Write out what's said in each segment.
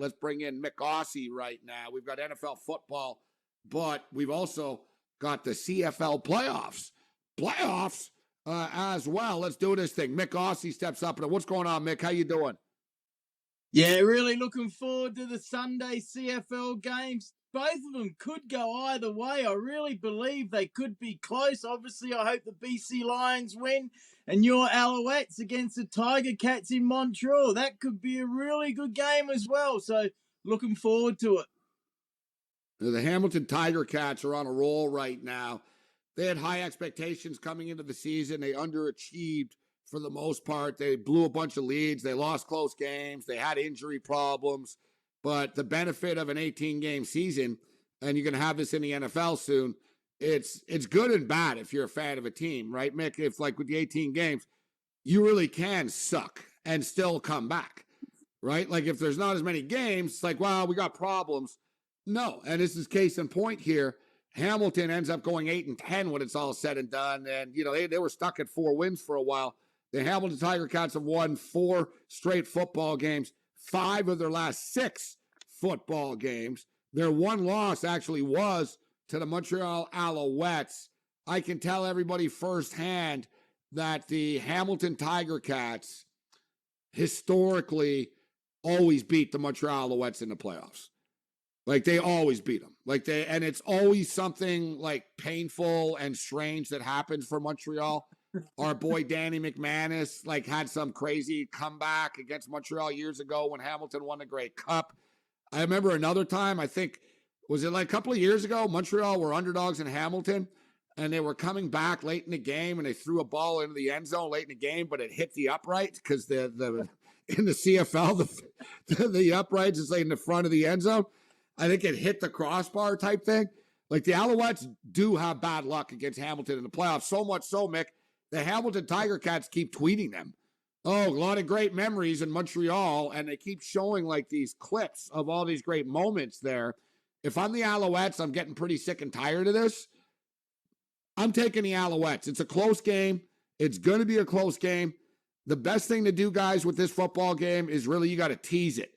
let's bring in Mick Aussie right now. We've got NFL football, but we've also got the CFL playoffs as well. Let's do this thing. Mick Aussie steps up. And what's going on, Mick? How you doing? Yeah, really looking forward to the Sunday CFL games. Both of them could go either way. I really believe they could be close. Obviously, I hope the BC Lions win and your Alouettes against the Ticats in Montreal. That could be a really good game as well. So looking forward to it. The Hamilton Ticats are on a roll right now. They had high expectations coming into the season. They underachieved for the most part. They blew a bunch of leads. They lost close games. They had injury problems. But the benefit of an 18-game season, and you're going to have this in the NFL soon, it's good and bad if you're a fan of a team, right, Mick? If, like, with the 18 games, you really can suck and still come back, right? Like, if there's not as many games, it's like, well, we got problems. No, and this is case in point here. Hamilton ends up going 8-10 when it's all said and done, and, you know, they were stuck at 4 wins for a while. The Hamilton Ticats have won 4 straight football games, 5 of their last 6 football games. Their one loss actually was to the Montreal Alouettes. I can tell everybody firsthand that the Hamilton Ticats historically always beat the Montreal Alouettes in the playoffs. Like, they always beat them. And it's always something like painful and strange that happens for Montreal. Our boy Danny McManus had some crazy comeback against Montreal years ago when Hamilton won the Grey Cup. I remember another time, I think, was it like a couple of years ago? Montreal were underdogs in Hamilton, and they were coming back late in the game, and they threw a ball into the end zone late in the game, but it hit the upright because in the CFL, the uprights is in the front of the end zone. I think it hit the crossbar type thing. Like, the Alouettes do have bad luck against Hamilton in the playoffs, so much so, Mick, the Hamilton Ticats keep tweeting them. Oh, a lot of great memories in Montreal, and they keep showing these clips of all these great moments there. If I'm the Alouettes, I'm getting pretty sick and tired of this. I'm taking the Alouettes. It's a close game. It's going to be a close game. The best thing to do, guys, with this football game is really you got to tease it.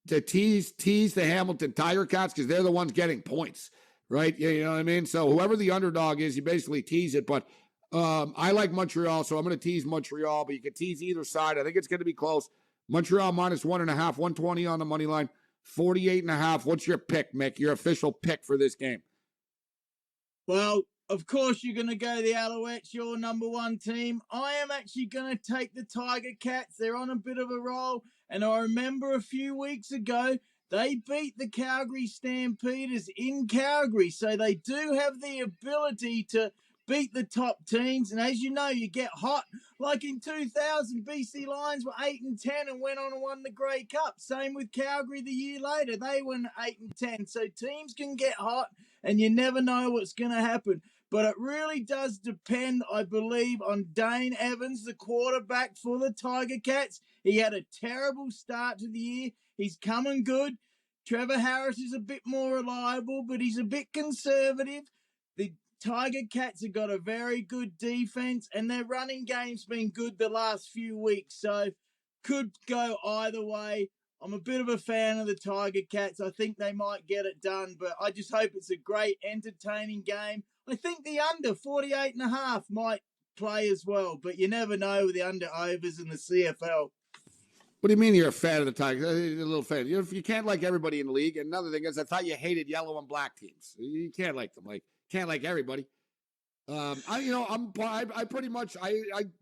To tease the Hamilton Ticats because they're the ones getting points, right? You know what I mean? So whoever the underdog is, you basically tease it, but I like Montreal, so I'm going to tease Montreal, but you can tease either side. I think it's going to be close. Montreal minus 1.5, 120 on the money line, 48.5. What's your pick, Mick? Your official pick for this game? Well, of course, you're going to go the Alouettes, your number one team. I am actually going to take the Ticats. They're on a bit of a roll, and I remember a few weeks ago, they beat the Calgary Stampeders in Calgary, so they do have the ability to beat the top teams, and as you know, you get hot. Like in 2000, BC Lions were 8-10 and went on and won the Grey Cup. Same with Calgary the year later. They went 8-10. So teams can get hot, and you never know what's going to happen. But it really does depend, I believe, on Dane Evans, the quarterback for the Ticats. He had a terrible start to the year. He's coming good. Trevor Harris is a bit more reliable, but he's a bit conservative. The Ticats have got a very good defense, and their running game's been good the last few weeks, so could go either way. I'm a bit of a fan of the Ticats. I think they might get it done, but I just hope it's a great, entertaining game. I think the under 48.5 might play as well, but you never know with the under-overs in the CFL. What do you mean you're a fan of the Tigers? You're a little fan. You can't like everybody in the league. And another thing is, I thought you hated yellow and black teams. You can't like them. Can't like everybody. I pretty much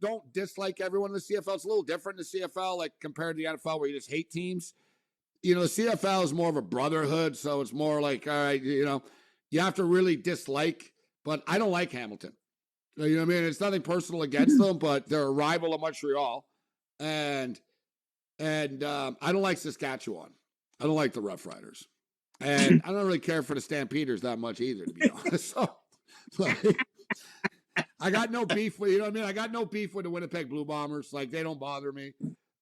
don't dislike everyone in the CFL. It's a little different in the CFL, compared to the NFL where you just hate teams. The CFL is more of a brotherhood, so it's more like, all right, you have to really dislike. But I don't like Hamilton. You know what I mean? It's nothing personal against them, but they're a rival of Montreal, and I don't like Saskatchewan. I don't like the Rough Riders, and I don't really care for the Stampeders that much either, to be honest. So. I got no beef with, I got no beef with the Winnipeg Blue Bombers. They don't bother me.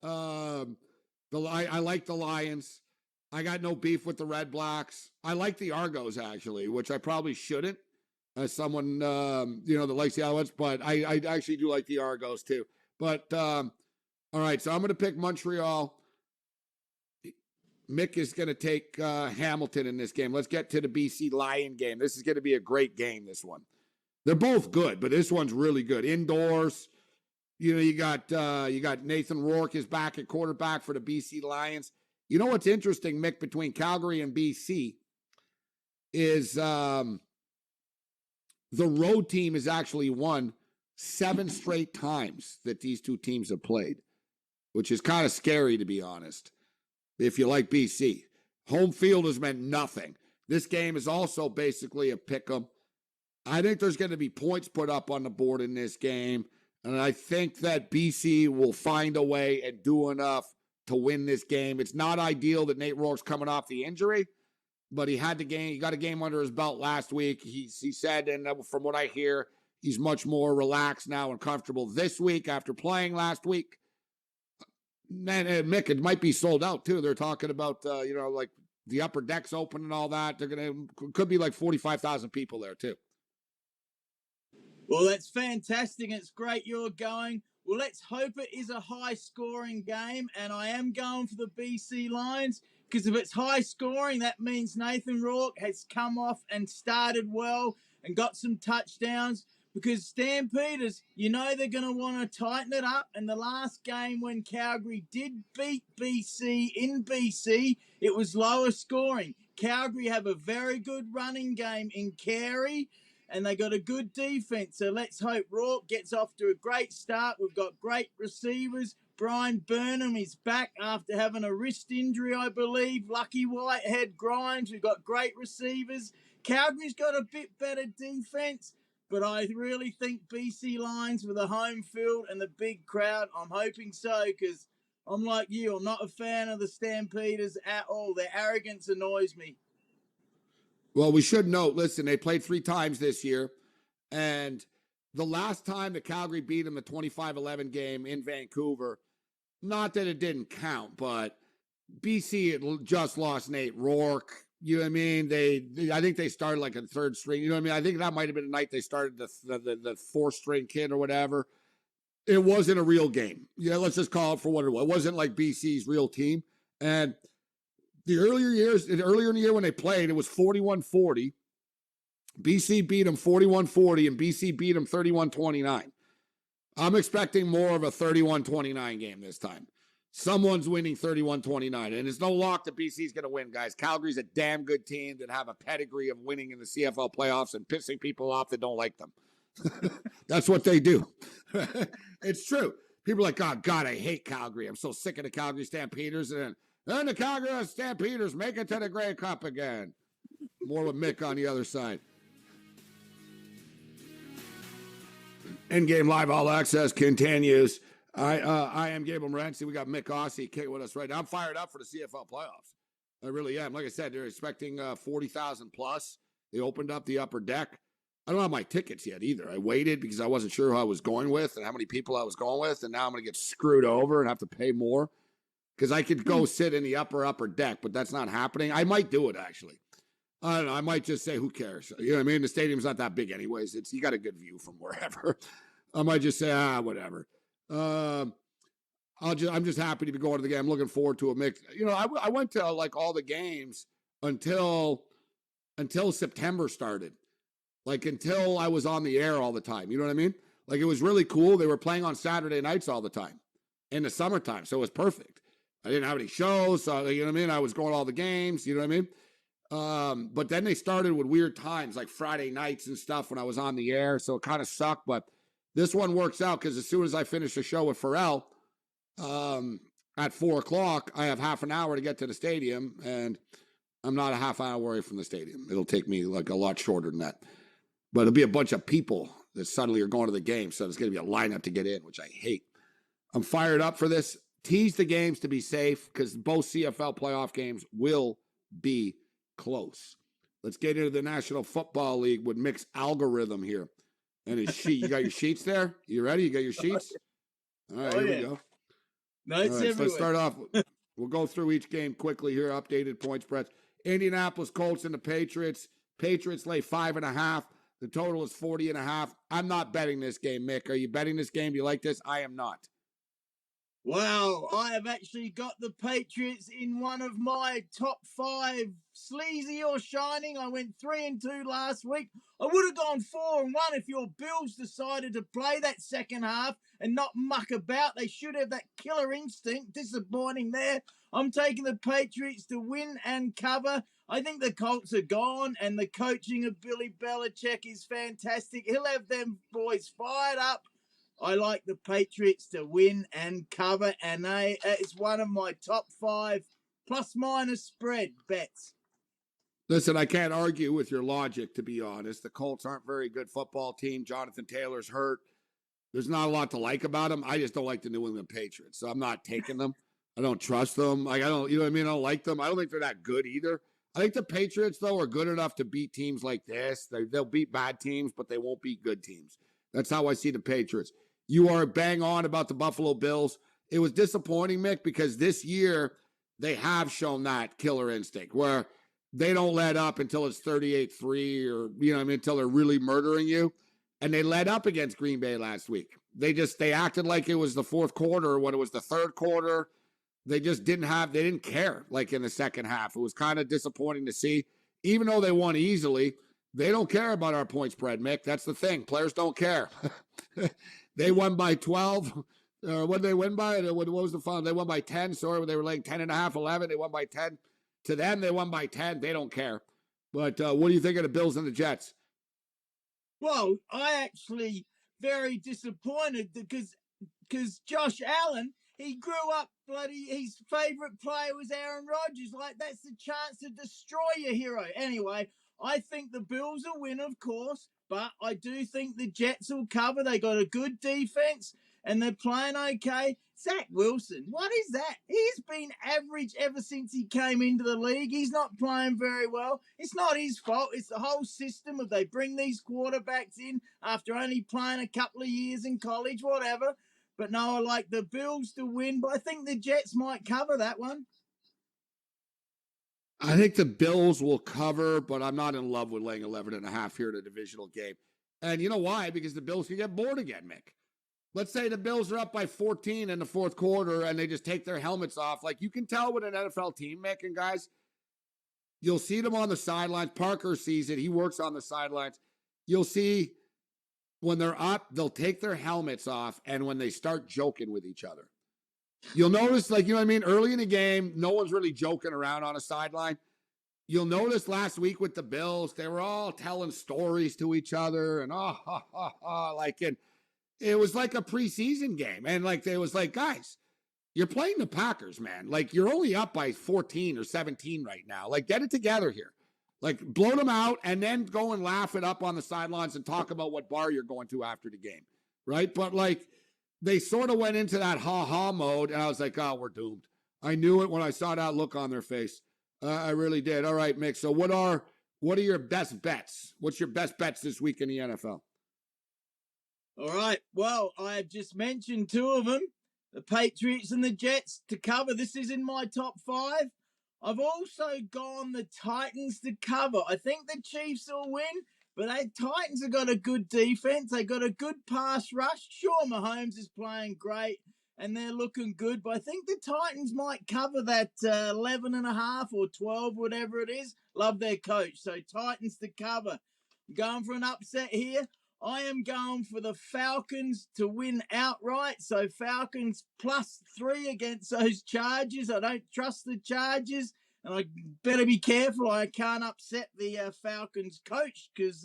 I like the Lions. I got no beef with the Red Blacks. I like the Argos, actually, which I probably shouldn't as someone, that likes the Alouettes, but I actually do like the Argos too. But, all right, so I'm going to pick Montreal. Mick is going to take Hamilton in this game. Let's get to the BC Lion game. This is going to be a great game, this one. They're both good, but this one's really good. Indoors, you got Nathan Rourke is back at quarterback for the BC Lions. You know what's interesting, Mick, between Calgary and BC is the road team has actually won 7 straight times that these two teams have played, which is kind of scary, to be honest, if you like BC. Home field has meant nothing. This game is also basically a pick-em. I think there's going to be points put up on the board in this game, and I think that BC will find a way and do enough to win this game. It's not ideal that Nate Rourke's coming off the injury, but he got a game under his belt last week. He said, and from what I hear, he's much more relaxed now and comfortable this week after playing last week. Man, Mick, it might be sold out too. They're talking about, like the upper decks open and all that. Could be like 45,000 people there too. Well, that's fantastic. It's great you're going. Well, let's hope it is a high-scoring game, and I am going for the BC Lions because if it's high-scoring, that means Nathan Rourke has come off and started well and got some touchdowns. Because Stampeders, they're going to want to tighten it up. And the last game when Calgary did beat BC in BC, it was lower scoring. Calgary have a very good running game in Carey, and they got a good defense. So let's hope Rourke gets off to a great start. We've got great receivers. Brian Burnham is back after having a wrist injury, I believe. Lucky Whitehead, Grimes. We've got great receivers. Calgary's got a bit better defense. But I really think BC Lions with the home field and the big crowd, I'm hoping so, because I'm like you. I'm not a fan of the Stampeders at all. Their arrogance annoys me. Well, we should note, listen, they played 3 times this year, and the last time that Calgary beat them, the 25-11 game in Vancouver, not that it didn't count, but BC had just lost Nate Rourke. You know what I mean? I think they started like a 3rd string. You know what I mean? I think that might have been the night they started the 4th string kid or whatever. It wasn't a real game. Yeah, let's just call it for what it was. It wasn't like BC's real team. And earlier in the year when they played, it was 41-40. BC beat them 41-40, and BC beat them 31-29. I'm expecting more of a 31-29 game this time. Someone's winning 31-29, and it's no lock that BC's going to win, guys. Calgary's a damn good team that have a pedigree of winning in the CFL playoffs and pissing people off that don't like them. That's what they do. It's true. People are like, oh, God, I hate Calgary. I'm so sick of the Calgary Stampeders. And then the Calgary Stampeders make it to the Grey Cup again. More with Mick on the other side. In-game live all access continues. I am Gabe Morency. We got Mick Aussie kicking with us right now. I'm fired up for the CFL playoffs. I really am. Like I said, they're expecting 40,000 plus. They opened up the upper deck. I don't have my tickets yet either. I waited because I wasn't sure who I was going with and how many people I was going with, and now I'm going to get screwed over and have to pay more because I could go sit in the upper deck, but that's not happening. I might do it, actually. I don't know. I might just say, who cares? You know what I mean? The stadium's not that big anyways. You got a good view from wherever. I might just say, whatever. I'm just happy to be going to the game. I'm looking forward to a mix. I went to like all the games until September started, like until I was on the air all the time. You know what I mean? Like it was really cool. They were playing on Saturday nights all the time in the summertime. So it was perfect. I didn't have any shows. So, you know what I mean? I was going to all the games, you know what I mean? But then they started with weird times like Friday nights and stuff when I was on the air. So it kind of sucked, but this one works out because as soon as I finish the show with Pharrell at 4:00, I have half an hour to get to the stadium, and I'm not a half hour away from the stadium. It'll take me like a lot shorter than that. But it'll be a bunch of people that suddenly are going to the game, so there's going to be a lineup to get in, which I hate. I'm fired up for this. Tease the games to be safe because both CFL playoff games will be close. Let's get into the National Football League with Mick's algorithm here. And his sheet. You got your sheets there? You ready? You got your sheets? All right, here we go. Nice. All right, so let's start off. We'll go through each game quickly here. Updated point spreads. Indianapolis Colts and the Patriots. Patriots lay 5.5. The total is 40.5. I'm not betting this game, Mick. Are you betting this game? Do you like this? I am not. Wow, I have actually got the Patriots in one of my top 5, sleazy or shining. I went 3-2 last week. I would have gone 4-1 if your Bills decided to play that second half and not muck about. They should have that killer instinct. Disappointing there. I'm taking the Patriots to win and cover. I think the Colts are gone, and the coaching of Billy Belichick is fantastic. He'll have them boys fired up. I like the Patriots to win and cover, and it's one of my top 5 plus-minus spread bets. Listen, I can't argue with your logic, to be honest. The Colts aren't a very good football team. Jonathan Taylor's hurt. There's not a lot to like about them. I just don't like the New England Patriots, so I'm not taking them. I don't trust them. Like, I don't, you know what I mean? I don't like them. I don't think they're that good either. I think the Patriots, though, are good enough to beat teams like this. They'll beat bad teams, but they won't beat good teams. That's how I see the Patriots. You are bang on about the Buffalo Bills. It was disappointing, Mick, because this year they have shown that killer instinct where they don't let up until it's 38-3 or, you know what I mean, until they're really murdering you. And they let up against Green Bay last week. They acted like it was the fourth quarter when it was the third quarter. They just they didn't care like in the second half. It was kind of disappointing to see. Even though they won easily, they don't care about our point spread, Mick. That's the thing. Players don't care. They won by 12. What did they win by? What was the fun? They won by 10. Sorry, they were like 10.5, 11. They won by 10. To them, they won by 10. They don't care. But what do you think of the Bills and the Jets? Well, I actually very disappointed because Josh Allen, he grew up his favorite player was Aaron Rodgers. Like, that's the chance to destroy your hero. Anyway, I think the Bills will win, of course, but I do think the Jets will cover. They got a good defense and they're playing okay. Zach Wilson, what is that? He's been average ever since he came into the league. He's not playing very well. It's not his fault. It's the whole system of they bring these quarterbacks in after only playing a couple of years in college, whatever. But no, I like the Bills to win, but I think the Jets might cover that one. I think the Bills will cover, but I'm not in love with laying 11.5 here in a divisional game. And you know why? Because the Bills can get bored again, Mick. Let's say the Bills are up by 14 in the fourth quarter and they just take their helmets off. Like, you can tell with an NFL team, Mick, and guys, you'll see them on the sidelines. Parker sees it. He works on the sidelines. You'll see when they're up, they'll take their helmets off, and when they start joking with each other. You'll notice, like, you know what I mean? Early in the game, no one's really joking around on a sideline. You'll notice last week with the Bills, they were all telling stories to each other and like, and it was like a preseason game. And like, it was like, guys, you're playing the Packers, man. Like, you're only up by 14 or 17 right now. Like, get it together here. Like, blow them out and then go and laugh it up on the sidelines and talk about what bar you're going to after the game, right? But like, they sort of went into that ha-ha mode, and I was like, oh, we're doomed. I knew it when I saw that look on their face. I really did. All right, Mick. So what are your best bets? What's your best bets this week in the NFL? All right. Well, I have just mentioned 2 of them, the Patriots and the Jets to cover. This is in my top 5. I've also gone the Titans to cover. I think the Chiefs will win, but the Titans have got a good defense. They got a good pass rush. Sure, Mahomes is playing great, and they're looking good, but I think the Titans might cover that 11.5 or 12, whatever it is. Love their coach. So Titans to cover. I'm going for an upset here. I am going for the Falcons to win outright. So Falcons +3 against those Chargers. I don't trust the Chargers, and I better be careful. I can't upset the Falcons coach because,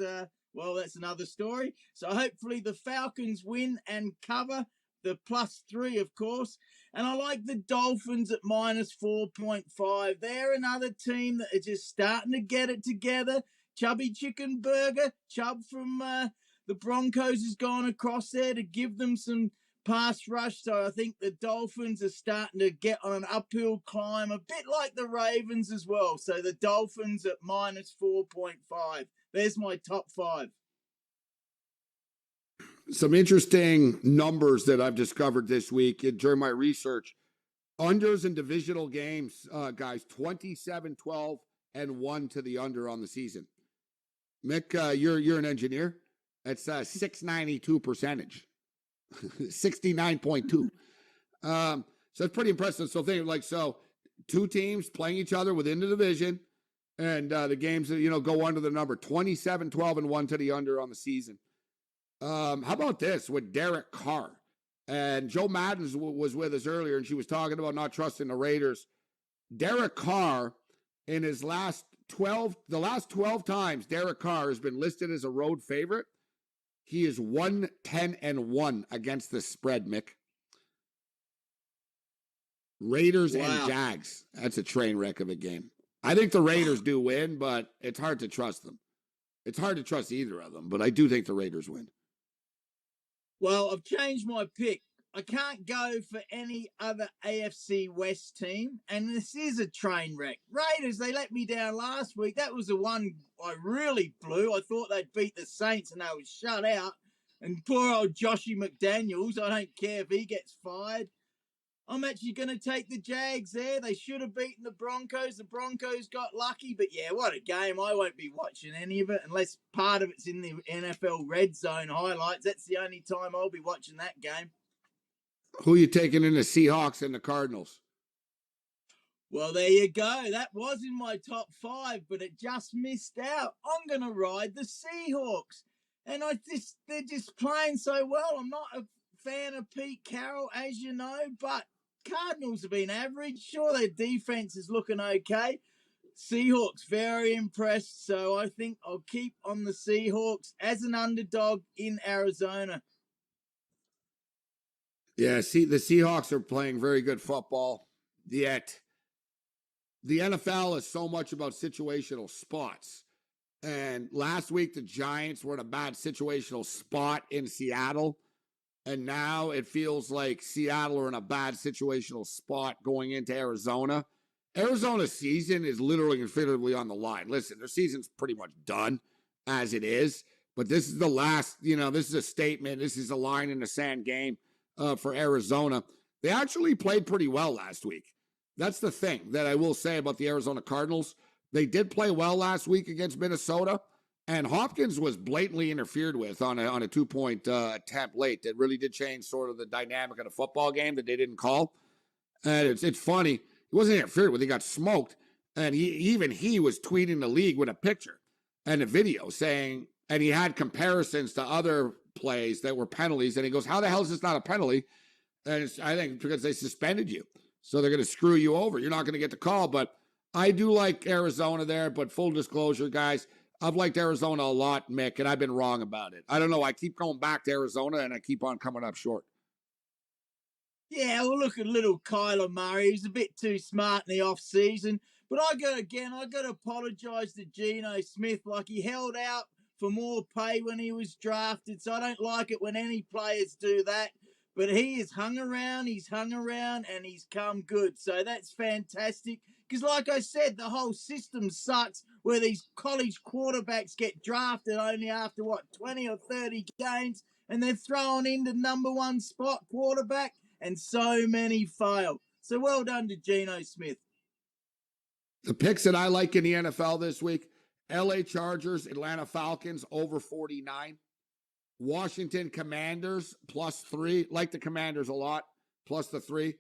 well, that's another story. So hopefully the Falcons win and cover the +3, of course. And I like the Dolphins at -4.5. They're another team that is just starting to get it together. Chubby Chicken Burger, Chubb from the Broncos has gone across there to give them some pass rush. So I think the Dolphins are starting to get on an uphill climb, a bit like the Ravens as well. So the Dolphins at -4.5. There's my top 5. Some interesting numbers that I've discovered this week during my research. Unders in divisional games, guys, 27-12 and 1 to the under on the season. Mick, you're an engineer. That's 692 percentage, 69.2. So it's pretty impressive. So think like, so two teams playing each other within the division, and the games, go under the number 27, 12, and 1 to the under on the season. How about this with Derek Carr? And Joe Madden was with us earlier, and she was talking about not trusting the Raiders. Derek Carr, in his last 12 times Derek Carr has been listed as a road favorite, he is 1-10-1 against the spread, Mick. Raiders and Jags. That's a train wreck of a game. I think the Raiders do win, but it's hard to trust them. It's hard to trust either of them, but I do think the Raiders win. Well, I've changed my pick. I can't go for any other AFC West team, and this is a train wreck. Raiders, they let me down last week. That was the one I really blew. I thought they'd beat the Saints, and they was shut out. And poor old Joshy McDaniels, I don't care if he gets fired. I'm actually going to take the Jags there. They should have beaten the Broncos. The Broncos got lucky, but yeah, what a game. I won't be watching any of it unless part of it's in the NFL Red Zone highlights. That's the only time I'll be watching that game. Who are you taking in the Seahawks and the Cardinals? Well, there you go. That was in my top 5, but it just missed out. I'm going to ride the Seahawks. And they're just playing so well. I'm not a fan of Pete Carroll, as you know, but Cardinals have been average. Sure, their defense is looking okay. Seahawks, very impressed. So I think I'll keep on the Seahawks as an underdog in Arizona. Yeah, see, the Seahawks are playing very good football, yet the NFL is so much about situational spots. And last week, the Giants were in a bad situational spot in Seattle. And now it feels like Seattle are in a bad situational spot going into Arizona. Arizona's season is literally and figuratively on the line. Listen, their season's pretty much done as it is. But this is the last, this is a statement. This is a line in the sand game for Arizona. They actually played pretty well last week. That's the thing that I will say about the Arizona Cardinals. They did play well last week against Minnesota, and Hopkins was blatantly interfered with on a 2-point attempt late. That really did change sort of the dynamic of the football game that they didn't call. And it's funny. He wasn't interfered with. He got smoked, and he was tweeting the league with a picture and a video saying, and he had comparisons to other plays that were penalties, and he goes, how the hell is this not a penalty? And I think because they suspended you. So they're going to screw you over. You're not going to get the call, but I do like Arizona there, but full disclosure, guys, I've liked Arizona a lot, Mick, and I've been wrong about it. I don't know. I keep going back to Arizona, and I keep on coming up short. Yeah, well, look at little Kyler Murray. He's a bit too smart in the off-season. But I got to apologise to Geno Smith. Like, he held out for more pay when he was drafted, so I don't like it when any players do that. But he has hung around, and he's come good. So that's fantastic. Because like I said, the whole system sucks where these college quarterbacks get drafted only after, 20 or 30 games, and they're thrown into number 1 spot quarterback, and so many fail. So well done to Geno Smith. The picks that I like in the NFL this week, LA Chargers, Atlanta Falcons, over 49. Washington Commanders, +3. Like the Commanders a lot, plus the 3.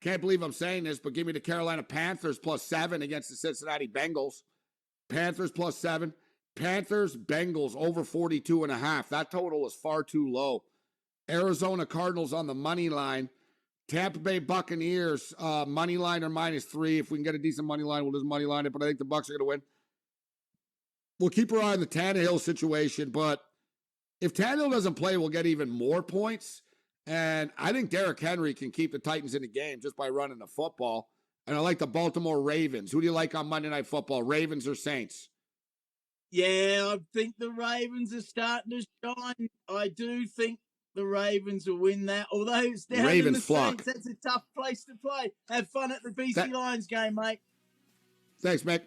Can't believe I'm saying this, but give me the Carolina Panthers +7 against the Cincinnati Bengals. Panthers +7. Panthers, Bengals over 42.5. That total is far too low. Arizona Cardinals on the money line. Tampa Bay Buccaneers, money line or -3. If we can get a decent money line, we'll just money line it, but I think the Bucs are going to win. We'll keep our eye on the Tannehill situation, but if Tannehill doesn't play, we'll get even more points. And I think Derrick Henry can keep the Titans in the game just by running the football. And I like the Baltimore Ravens. Who do you like on Monday Night Football, Ravens or Saints? Yeah, I think the Ravens are starting to shine. I do think the Ravens will win that. Although it's down to the Saints, that's a tough place to play. Have fun at the BC Lions game, mate. Thanks, Mick.